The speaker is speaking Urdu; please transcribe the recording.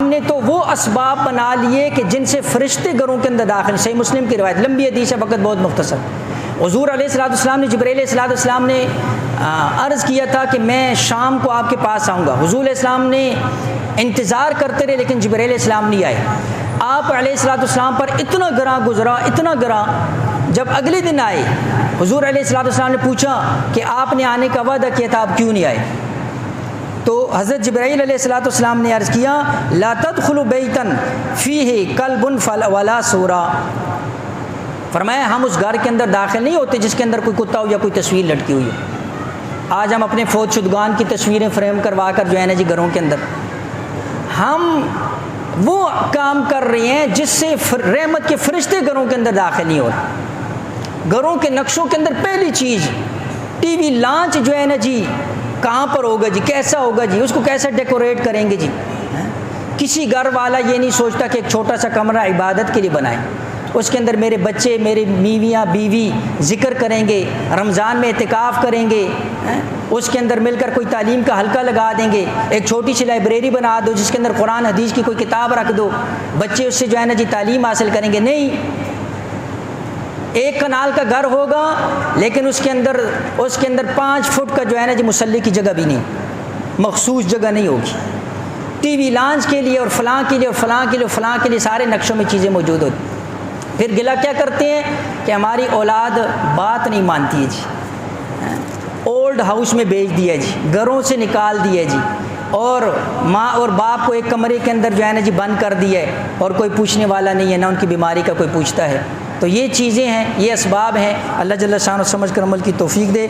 نے تو وہ اسباب بنا لیے کہ جن سے فرشتے گھروں کے اندر داخل. صحیح مسلم کی روایت، لمبی حدیث ہے، وقت بہت مختصر. حضور علیہ الصلوۃ والسلام نے جبرائیل علیہ الصلوۃ والسلام نے عرض کیا تھا کہ میں شام کو آپ کے پاس آؤں گا. حضور علیہ السلام نے انتظار کرتے رہے لیکن جبرائیل علیہ السلام نہیں آئے. آپ علیہ الصلوۃ والسلام پر اتنا گراں گزرا، اتنا گراں. جب اگلے دن آئے حضور علیہ الصلوۃ والسلام نے پوچھا کہ آپ نے آنے کا وعدہ کیا تھا، آپ کیوں نہیں آئے؟ تو حضرت جبرائیل علیہ الصلوۃ والسلام نے عرض کیا لا تدخلوا بیتا فیہ کلب ولا سورا. فرمایا ہم اس گھر کے اندر داخل نہیں ہوتے جس کے اندر کوئی کتا ہو یا کوئی تصویر لٹکی ہوئی ہو. آج ہم اپنے فوت شدگان کی تصویریں فریم کروا کر جو ہے نا جی گھروں کے اندر ہم وہ کام کر رہے ہیں جس سے رحمت کے فرشتے گھروں کے اندر داخل نہیں ہو رہے. گھروں کے نقشوں کے اندر پہلی چیز ٹی وی لانچ جو ہے نا جی کہاں پر ہوگا جی، کیسا ہوگا جی، اس کو کیسے ڈیکوریٹ کریں گے جی. کسی گھر والا یہ نہیں سوچتا کہ ایک چھوٹا سا کمرہ عبادت کے لیے بنائیں، اس کے اندر میرے بچے، میرے میویاں بیوی ذکر کریں گے، رمضان میں اعتکاف کریں گے، اس کے اندر مل کر کوئی تعلیم کا حلقہ لگا دیں گے، ایک چھوٹی سی لائبریری بنا دو جس کے اندر قرآن حدیث کی کوئی کتاب رکھ دو، بچے اس سے جو ہے نا جی تعلیم حاصل کریں گے. نہیں، ایک کنال کا گھر ہوگا لیکن اس کے اندر 5 فٹ کا جو ہے نا جی مصلی کی جگہ بھی نہیں، مخصوص جگہ نہیں ہوگی. ٹی وی لانچ کے لیے اور فلاں کے لیے اور فلاں کے لیے اور فلاں کے لیے سارے نقشوں میں چیزیں موجود ہوتی. پھر گلہ کیا کرتے ہیں کہ ہماری اولاد بات نہیں مانتی ہے جی، اولڈ ہاؤس میں بھیج دیا جی، گھروں سے نکال دیا جی، اور ماں اور باپ کو ایک کمرے کے اندر جو ہے نا جی بند کر دیا ہے اور کوئی پوچھنے والا نہیں ہے، نہ ان کی بیماری کا کوئی پوچھتا ہے. تو یہ چیزیں ہیں، یہ اسباب ہیں. اللہ جل شانہ سمجھ کر عمل کی توفیق دے.